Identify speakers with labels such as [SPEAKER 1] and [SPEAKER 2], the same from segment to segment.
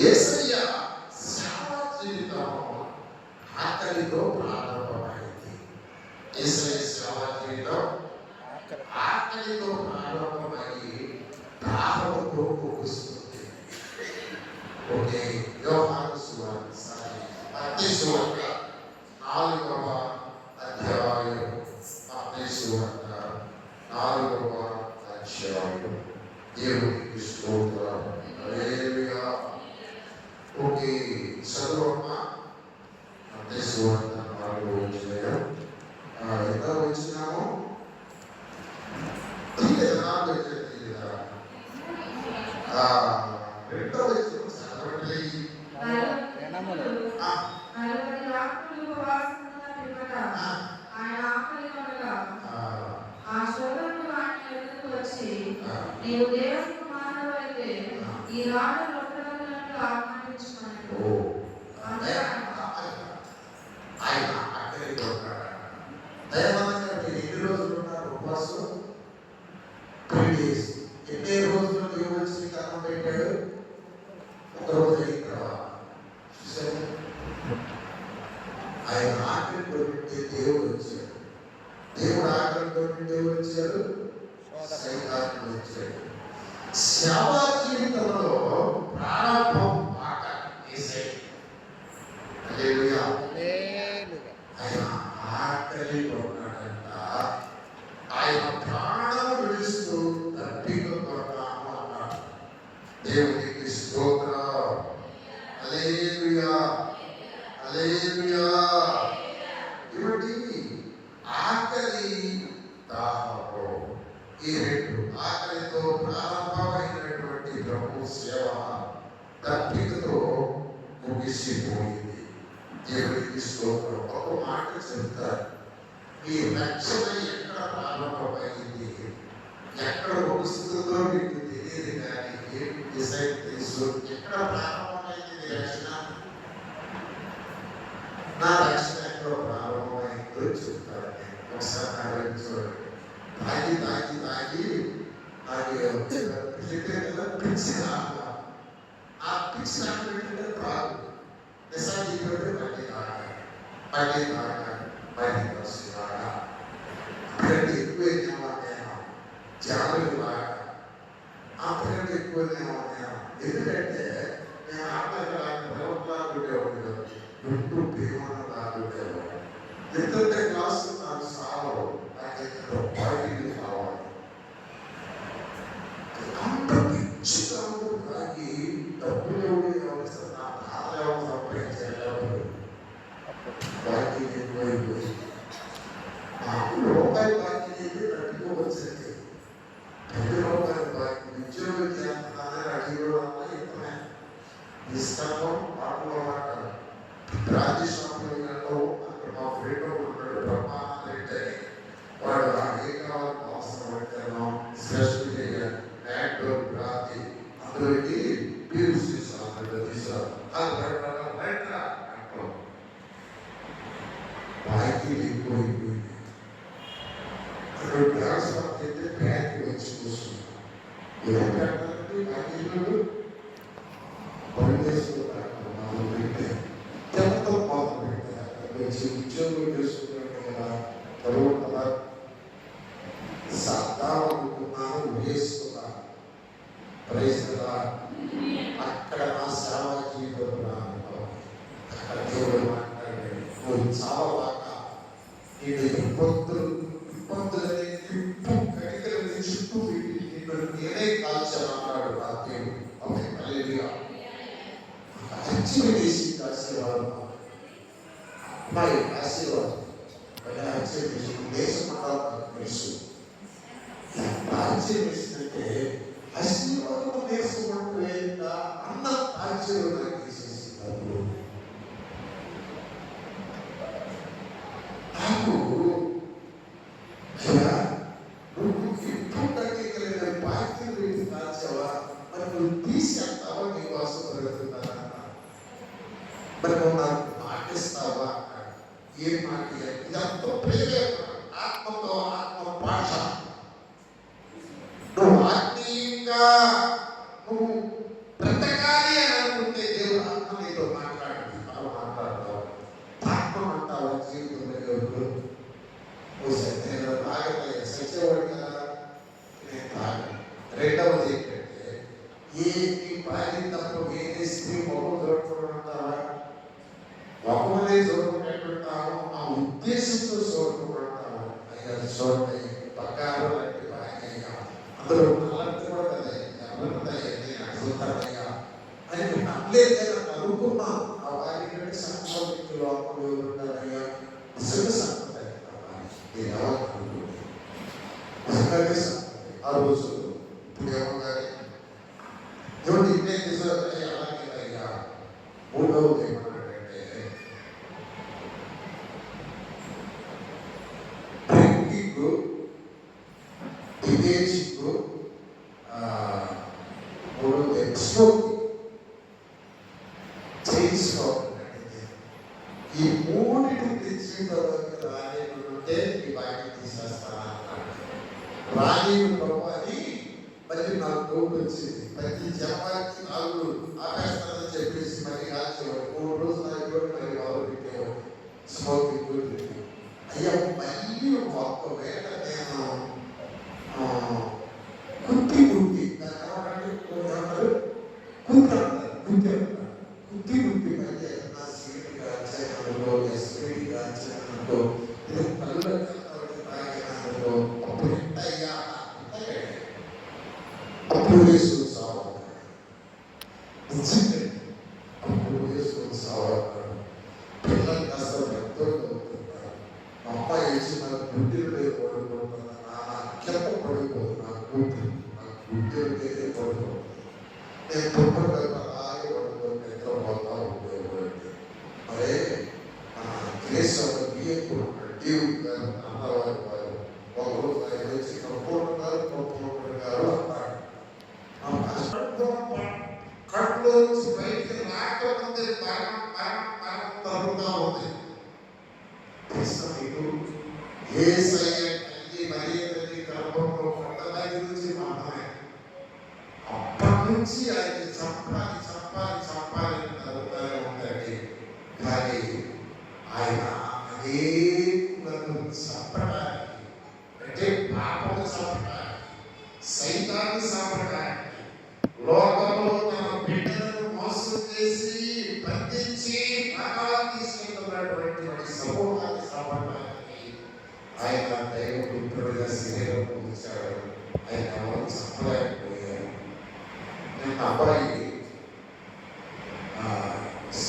[SPEAKER 1] యేసయ్య సేవా జీవితం ఆకలితో ప్రారంభమైంది. యేసయ్య సేవా జీవితం ఆకలితో ప్రారంభమై దాహంతో ముగుస్తుంది. ఓకే, యోహాను సువార్త మత్తయి సువార్త 4వ అధ్యాయం, మత్తయి సువార్త 4వ అధ్యాయం. దేవునికి స్తోత్రం. హల్లెలూయా. ఓకే, చదువమ్మా. మత్తయి సువార్త 4వ అధ్యాయం ఎంత వచ్చినాము?
[SPEAKER 2] నీవు దేవుని కుమారుడైతే ఈ రాళ్ళు రొట్టెలను ఆజ్ఞాపించుకున్నాడు.
[SPEAKER 1] ఆయన అక్కడికి ఉన్నాడు. దైవంగా మీరు ఎన్ని రోజులు ఉన్నారు ఉపవాసం? 3 days. ఎన్ని రోజులు దేవుడు వచ్చి కన్నం పెట్టాడు? ఒక రోజు అయిన తర్వాత ఆయన ఆకలితో పెట్టే దేవుడు వచ్చాడు. దేవుడు ఆకలితో దేవుడు వచ్చాడు, సైతానుడు వచ్చాడు. సేవా జీవితంలో ప్రారంభం ఆయన ఆకలితో ఉన్నాడంట. ఆయన ప్రాణం విడుస్తూ తప్పికొన్నాము అన్నాడు. దేవునికి స్తోత్రం. హల్లెలూయా, హల్లెలూయా. ఇవటి ఆకలి దాహము, ఈ రెండు ఆకలితో ప్రారంభమైనటువంటి ప్రభు సేవ తప్పికతో ముగిసిపోయింది. దేవునికి స్తోత్రం. ఒక మాట చెప్తారు, ఈ రక్షణ ఎక్కడ ప్రారంభమైంది, ఎక్కడ ముగుస్తుందో మీకు తెలియదు, కానీ ఏం డిసైడ్ తెలుసు. ఎక్కడ ప్రారంభమైంది రక్షణ? నా రక్షణ ఎక్కడ ప్రారంభమైందో చెప్తారు. ఒకసారి నాకు చూడండి. తాగి తాగి తాగి నాకు పిచ్చి రాగా, ఆ పిచ్చి నాకు ఏంటంటే రాదు. నిజానికి మళ్ళీ తాగా, మళ్ళీ తాగా, మళ్ళీ వస్తున్నాగా. అప్పుడంటే ఎక్కువైనా నేను జాగ్రత్త లాగా, అప్పుడంటే ఎక్కువైనా నేను. ఎందుకంటే నేను ఆటలాడుకునేవాడు, గుంటూ భీమన లాగుండేవాడు. ఎందుకంటే క్లాసు నాకు సాగవు, నాకు పార్టీలు కావాలి. అంత పిచ్చిగా తాగి డబ్బులు అవసరం, నా ఆదాయం సంపాదించేటప్పుడు పార్టీ ఎక్కువైపోయి రూపాయలు బాకీ చేసి తట్టుకోవచ్చింది. 10 రూపాయలు బాకీ ఉద్యోగం చేస్తున్నానని అడిగడం ఇతనే ఇస్తాము. పాటలో మాట్లాడు రాజేశ్వరంలో అక్కడ మా ఫ్రెండ్ ఉంటాడు, బ్రహ్మానంద రెడ్డి అని. వాడు ఏ కావాలని అవసరం పెట్టాను, స్పెషల్ ల్యాండ్ రాతి అందరికి పీయూసీ తీసారు. బాకీలు ఎక్కువైపోయింది. అక్కడ ట్రాన్స్ఫర్ అయితే బ్యాంక్ వచ్చి కూర్చున్నాడు. ఏం పెట్టాలంటే బాకీలు పనిచేస్తున్నారు. ఎంత మొదలు పెట్టారు, ఉద్యోగం చేసుకున్నాడు కదా, తర్వాత సాధారణకున్నాను వేసుకున్నాను. అక్కడ నా సేవా జీవితం ప్రారంభం. అక్కడ దేవుడు మాట్లాడాడు, నువ్వు చావలాగా నేను ఇబ్బందులనే తిప్పు కడికలని చుట్టూ నిన్ను నేనే కాల్చాను అన్నాడు నా దేవుడు. ఓకే, హల్లెలూయా. అచ్చవేసి ఆశీర్వాదం, అమ్మాయి ఆశీర్వాదం, అచ్చవేసి దేశం నాకు తెలుసు. ఆశ్చర్యమిస్తుంటే ఆశీర్వాదం నేర్చుకుంటూ అన్న ఆశ్చర్యం తీసేసినప్పుడు నాకు నువ్వు ఇప్పుడు తగ్గగలిగిన బాధ్యతలు వీటికి కాల్చావా, మరి నువ్వు తీసేస్తావా, నీ కోసం పెరుగుతున్నారా, మరి నువ్వు నాకు మాటిస్తావా? ఏం మాట? ఇదంతా ప్రేమ, ఆత్మతో ఆత్మ భాష. నువ్వు ఆత్మీయ ఇంకా నువ్వు బ్రతకాలి అని అనుకుంటే దేవుడు ఆత్మ నీతో మాట్లాడుతుంది. అలా మాట్లాడతావు. ఆత్మ అంటావా జీవితంలో ఎవరు నేను తాగలేదు సచ్చేవాడు కదా, నేను తాగను. రెండవది ఏంటంటే ఏమి పాలినప్పుడు వేరే స్త్రీ మొహం చూడకుంటావా, మొహమే చూడకుంటావు, ఆ ఉద్దేశంతో చూడకుంటావు. అయ్యా చూడండి బంగారం లాంటి భాగ్యంగా అందులో నల్లటి కూడా కదా ఎవరుంటాయండి అడుగుతారయ్యా అని అనలేదని అనుకున్నాను. ఆ వారి కంటే సంపాదించు లోపల ఉంటారయ్యా నిజంగా సంప్రదాయం నేను ఎవరు ఆ రోజు ఇప్పుడు ఏమన్నారే ఎవరు ఇన్నే నిజమే అలాగే అయ్యా. మూడవది ఏమన్నాడంటే డ్రింకింగ్, డిబేటింగ్, మూడవది ఎక్స్పోర్టింగ్, చైన్ స్మోకింగ్. ఈ మూడింటి తెచ్చుకోవడానికి రాలేకుంటే ఈ బాధ్యత తీసేస్తాను అన్నాడు. రాలేను ప్రభు అని మళ్ళీ నాకు డౌట్ వచ్చింది. ప్రతి జన్మకి నాకు ఆపేస్తానని చెప్పేసి మళ్ళీ ఆచేవాడు. 3 రోజులు ఆగేవాడు, మళ్ళీ మొదలు పెట్టేవాడు స్మోకింగ్. అయ్యా మళ్ళీ ఒకవేళ నేను కుట్టి ఏమన్నారు కుట్టి మళ్ళీ నా సీట్ కాల్చేయడంలో ఎస్పీడి కాల్చేయడంలో పళ్ళు తాగినందులో అప్పుడు అయ్యా అప్పుడు వేసుకుని సావాడు. అప్పుడు వేసుకుని సావాడు. పిల్లలు కాస్త ఎంతో చదువుతుంటారు. మా అమ్మాయి వేసి నాకు గుడ్డీలు పడుకుంటున్నా, కెప్ప పడిపోదు నా గుడ్డు, నాకు గుడ్డీలు పడిపోతుంది. నేను తొందరగా అలాగే పడుతుంది నిద్రపోతా ఉండేవాడిని. మరే కేశవ బియ్యప్పుడు దేవుడు గారు అన్నవారు వారు ఒకరోజు ఆయన వచ్చి కంపౌండర్ గారు అన్నాడు. కట్లో నుంచి బయటికి రాకముందే మరణం తరుగుతా ఉంది. యేసయ్య తల్లి మరియ తల్లి గర్భంలో పడ్డదాని గురించి మాత్రమే. అప్పటి నుంచి ఆయన చంపాలి తరుగుతానే ఉందండి. కానీ ఆయన అనేకులను చంపడానికి, అంటే పాపము చంపడానికి, సైతాన్ని చంపడానికి, లోకంలో తన బిడ్డలను మోసం చేసి బంధించి ప్రాణాలు తీసుకెళ్తున్నటువంటి వాడి సమూహాన్ని చంపడానికి ఆయన దైవపుత్రుడిగా శరీరం పొందించాడు. ఆయన ఎవరు చంపలేకపోయారు. నేను అబ్బాయి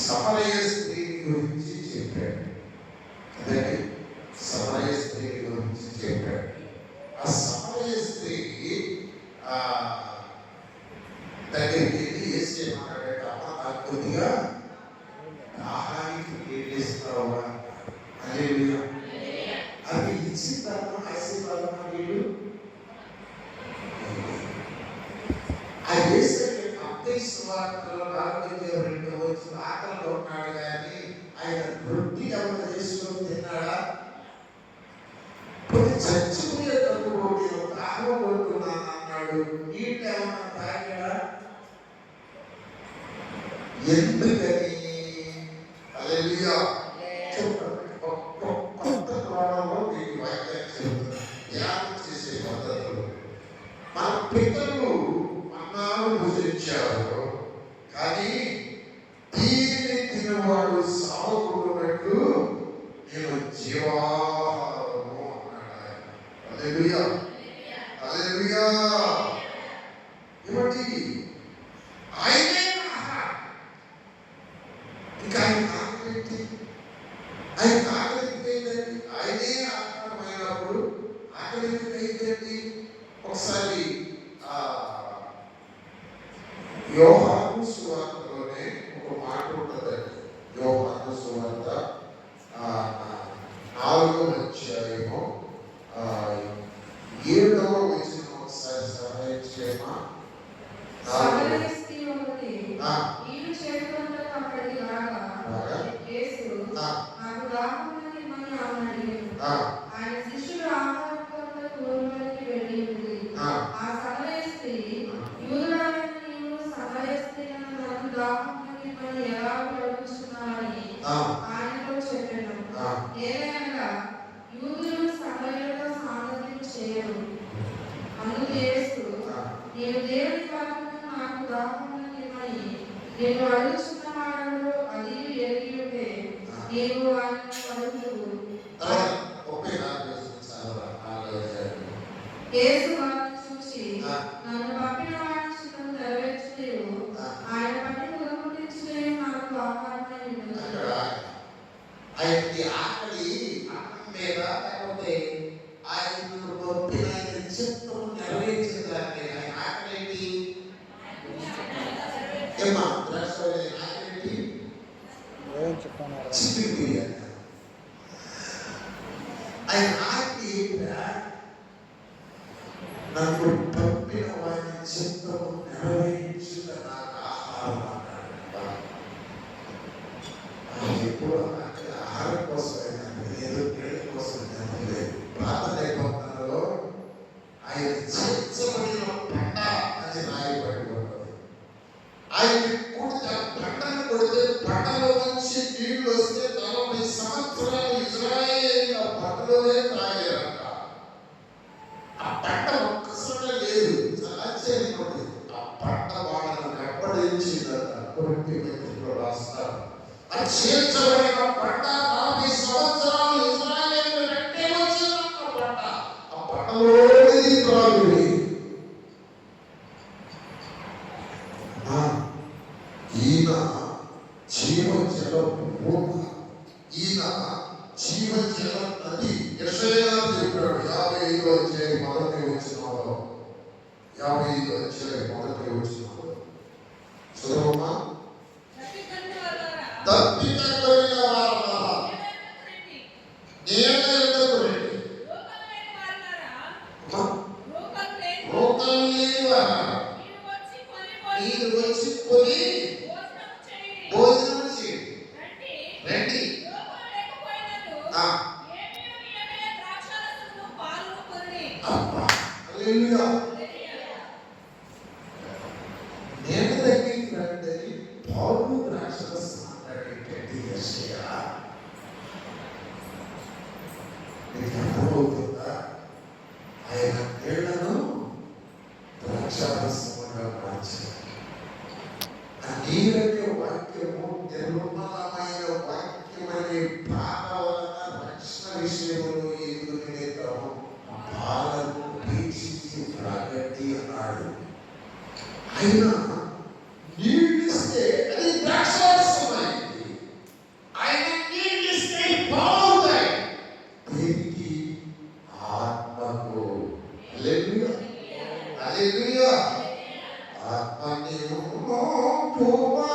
[SPEAKER 1] సమరయ స్త్రీ గురించి చెప్పాడు. అదే సమరయ స్త్రీ గురించి చెప్పాడు. ఆ సమరయ స్త్రీ దగ్గరికి వెళ్ళి వేసే మాట్లాడాడు. అమ్మ నాకు కొద్దిగా ఆహారానికి కేటాయిస్తావా అని అది ఇచ్చిందమ్మా ఆశీర్వాదమ్మా వీళ్ళు అది వేసే అప్డేట్స్వార్తలో 42 వచ్చి ఆకలిలో ఉన్నాడు. కానీ ఆయన రొట్టి ఎవరు చేసుకొని తిన్నాడా? కొన్ని చచ్చిపోయేటప్పుడు నేను దాహం కొడుతున్నాను అన్నాడు. నీళ్ళు ఏమన్నా తాగాడా? ఎందుకని? హల్లెలూయా. కొత్త కోణంలో మీకు వాక్యాన్ని చెబుతుంది. ధ్యానం చేసే పద్ధతులు మన పితరులు అన్నాలు భుజించారు, కానీ దీనిని తినవాడు సాగుకున్నట్టు నేను జీవాహారము అన్నాడు. హల్లెలూయా, హల్లెలూయా. ఏమిటి? ఆయనే ఆహారం. ఇంకా ఆయన ఆకలి, ఆయన ఆకలికి పోయిందండి. ఆయనే ఆహారమైనప్పుడు ఆకలికి పోయిందండి. ఒకసారి యోహాను సువార్తలోనే ఒక మాట ఉంటుందండి. యోహాను సువార్త 4వ అధ్యాయము 7వ వచనం ఒకసారి సహాయం చేయమా.
[SPEAKER 2] సమరయ స్త్రీ ఒకటి నీళ్లు చేతులంతా అక్కడికి రాగా యేసు నాకు దాహమున్నది అని ఆమెను అడిగాడు. ఆయన శిష్యులు ఆహారం కొరకు ఊరిలోకి వెళ్ళి ఉంది. ఆ సమరయ స్త్రీ నేను అడుగుతున్న వాడను అది ఎరిగి ఉంటే నీవు ఆయనను అడుగుదువు. యేసు వారిని చూసి నన్ను పంపిన వాడి చిత్తము నెరవేర్చుటయు ఆయన పని గుణముట్టించుటయు నాకు ఆహారమై ఉన్నది.
[SPEAKER 1] ఆయనకి ఆకలి అన్నం మీద లేకపోతే ఆయనను పంపిన ఆయన చిత్తము నెరవేర్చడానికి ఆయన ఆకలి ఏంటి? ఏమా ద్రాక్ష ఆకలి చిక్కి ఆయన ఆకలి నన్ను పంపిన వారి చిత్తము నెరవేర్చుట నాకు ఆహారం అన్నాడు. ఎప్పుడు ఆహారం కోసం ఏదో పేరు కోసం లేదు. ప్రార్థన అయిపోతున్నలో ఆయన చేర్చబడిన పంట అని రాయబడి ఉన్నది. ఆయన కొడితే పంటను కొడితే పంటలో నుంచి నీళ్లు వస్తే 40 సంవత్సరాలు ఇజ్రాయేల్ పంటలోనే తాగారంట. ఆ పంట ఒక్కసారి లేదు. చాలా ఆశ్చర్యపడి ఆ పంట వాళ్ళను వెంబడించిందట. కొరింథీ పత్రికలో రాస్తారు. అది చేర్చబడిన పంట 40 సంవత్సరాలు ఇజ్రాయేల్ వెంటే వచ్చిన పంట. ఆ పంటలోది త్రాగుడి. ఈయన జీవజల భూమ, ఈయన జీవజల నది. యెషయా చెప్పాడు 55వ అధ్యాయం మొదటి వచనంలో, 55వ అధ్యాయం మొదటి వచనంలో చదవమా. తప్పిపోయిన వారలారా నేను ఎందుకు రండి, రోగం లేని వారా మీరు వచ్చి కొని భోజనం చేయండి. రండి. హల్లెలూయా. నేను దగ్గరికి రండి. పాలు ద్రాక్షరసం మాట్లాడేటట్టు యెషయా మీకు అర్థమవుతుందా? ఆయన నీళ్లను ద్రాక్షరసముగా మార్చారు. ఆ నీరనే వాక్యము నిర్మలమైన వాక్యమనే పాట వలన రక్షణ విషయంలో ఎదురు నిమిత్తము పాలను పీల్చి ప్రాగట్టి అన్నాడు. ఆయన నీళ్ళిస్తే అది ద్రాక్షారసమైంది. ఆయన నీళ్ళిస్తే బాగుంటాయి. దేనికి? ఆత్మకు. హల్లెలూయా, హల్లెలూయా. ఆత్మని పూమా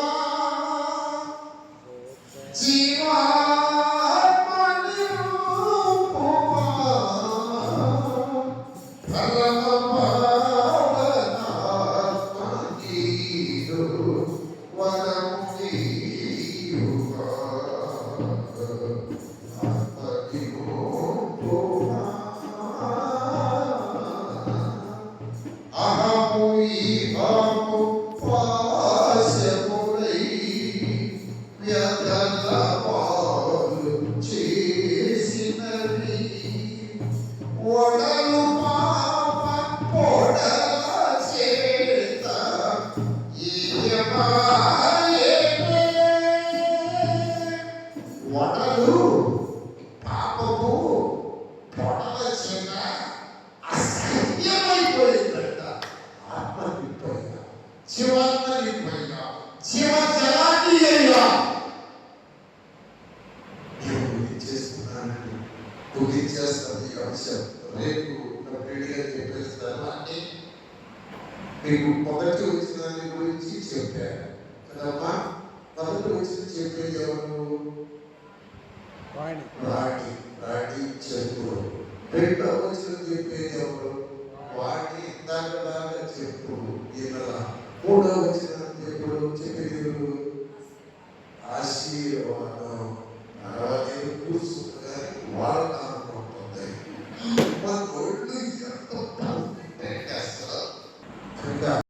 [SPEAKER 1] జీవా మీకు మొదటి వచ్చిన దాని గురించి చెప్పారు కదమ్మా. మొదటి వచ్చిన చెప్పేది ఎవరు? రాణి చెప్పుడు. రెండవ వచ్చిన చెప్పేది ఎవరు? వాణి దాకా చెప్పుడు. ఈయనలా మూడవ వచ్చిన చెప్పుడు చెప్పేది ఎవరు? ఆశీర్వాదం. కూర్చుంటే వాళ్ళ అనుకుంటుంది. మన ఒళ్ళు ఎంత